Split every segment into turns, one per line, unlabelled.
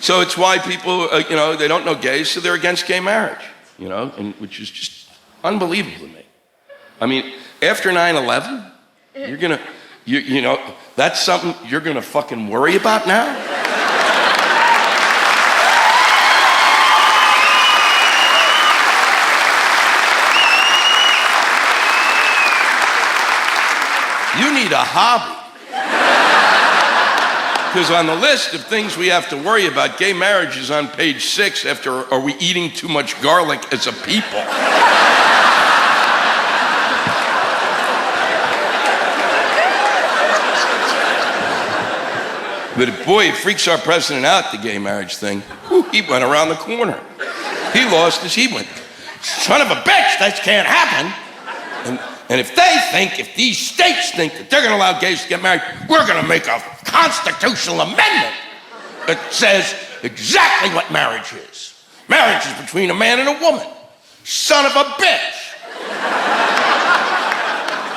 So it's why people, they don't know gays, so they're against gay marriage, and which is just unbelievable to me. I mean, after 9/11, you're gonna, that's something you're gonna fucking worry about now? You need a hobby. Because on the list of things we have to worry about, gay marriage is on page 6 after are we eating too much garlic as a people? But boy, it freaks our president out, the gay marriage thing. He went around the corner. He lost as he went. Son of a bitch, that can't happen. And if these states think that they're gonna allow gays to get married, we're gonna make a constitutional amendment that says exactly what marriage is. Marriage is between a man and a woman. Son of a bitch.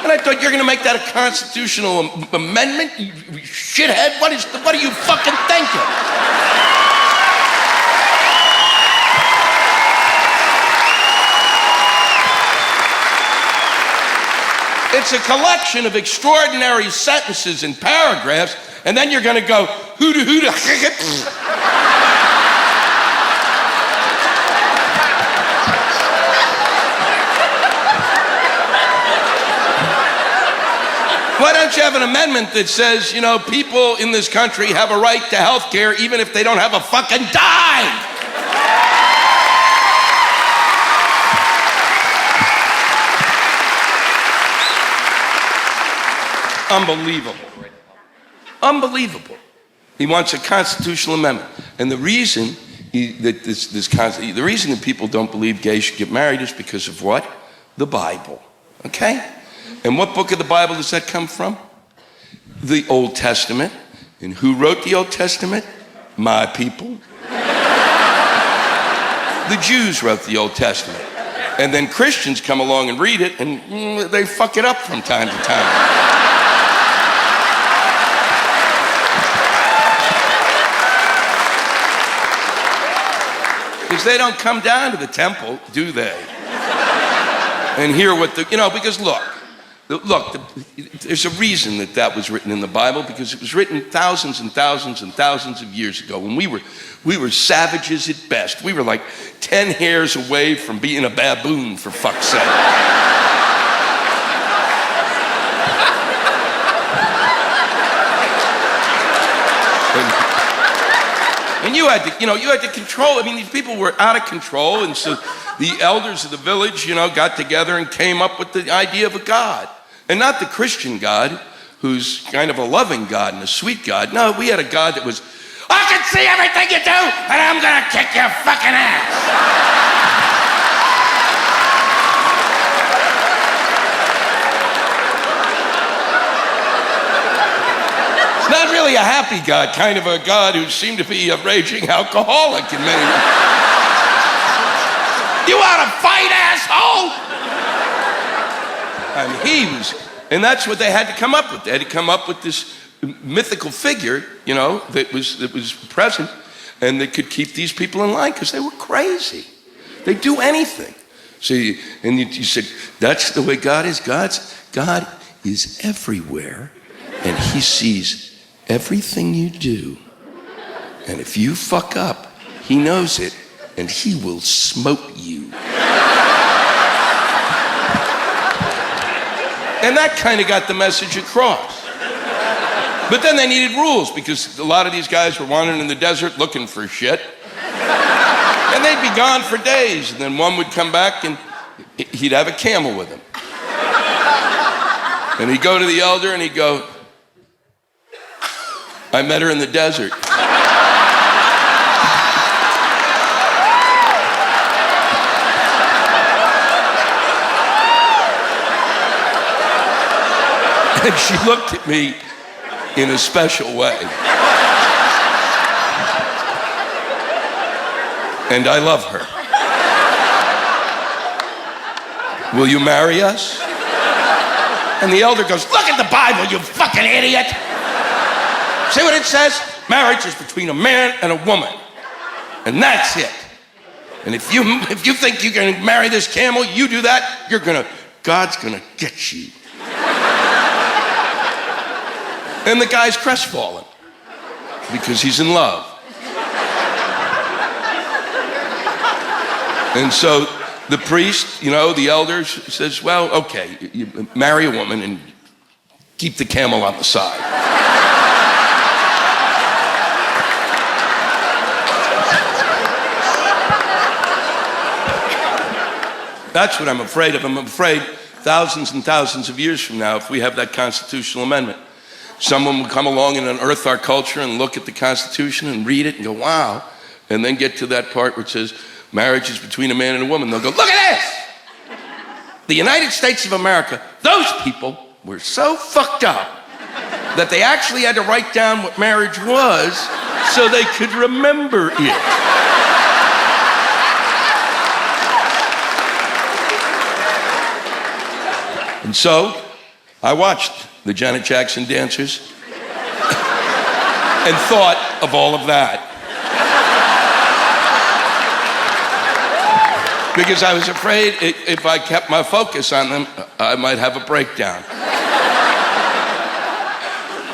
And I thought, you're gonna make that a constitutional amendment? You shithead, what are you fucking thinking? It's a collection of extraordinary sentences and paragraphs, and then you're gonna go, hoo-da-hoo-da. Why don't you have an amendment that says, people in this country have a right to health care even if they don't have a fucking dime? Unbelievable. He wants a constitutional amendment. And the reason the reason that people don't believe gays should get married is because of what? The Bible. Okay? And what book of the Bible does that come from? The Old Testament. And who wrote the Old Testament? My people. The Jews wrote the Old Testament. And then Christians come along and read it, and they fuck it up from time to time. Because they don't come down to the temple, do they? And hear what because look, there's a reason that was written in the Bible, because it was written thousands and thousands and thousands of years ago when we were savages at best. We were like 10 hairs away from being a baboon, for fuck's sake. And you had to control. I mean, these people were out of control, and so the elders of the village, got together and came up with the idea of a God. And not the Christian God, who's kind of a loving God and a sweet God. No, we had a God that was, I can see everything you do, and I'm gonna kick your fucking ass. Not really a happy God, kind of a God who seemed to be a raging alcoholic in many ways. You want to fight, asshole? I mean, and that's what they had to come up with. They had to come up with this mythical figure, that was present, and that could keep these people in line, because they were crazy. They'd do anything. See, and you said, that's the way God is. God is everywhere, and he sees everything you do. And if you fuck up, he knows it, and he will smote you. And that kind of got the message across. But then they needed rules, because a lot of these guys were wandering in the desert looking for shit. And they'd be gone for days, and then one would come back and he'd have a camel with him. And he'd go to the elder and he'd go, I met her in the desert. And she looked at me in a special way. And I love her. Will you marry us? And the elder goes, look at the Bible, you fucking idiot. See what it says? Marriage is between a man and a woman. And that's it. And if you think you're gonna marry this camel, you do that, God's gonna get you. And the guy's crestfallen because he's in love. And so the priest, the elder says, well, okay, you marry a woman and keep the camel on the side. That's what I'm afraid of. I'm afraid thousands and thousands of years from now, if we have that constitutional amendment, someone will come along and unearth our culture and look at the Constitution and read it and go, wow, and then get to that part where it says marriage is between a man and a woman. They'll go, look at this! The United States of America, those people were so fucked up that they actually had to write down what marriage was so they could remember it. And so I watched the Janet Jackson dancers and thought of all of that. Because I was afraid if I kept my focus on them, I might have a breakdown.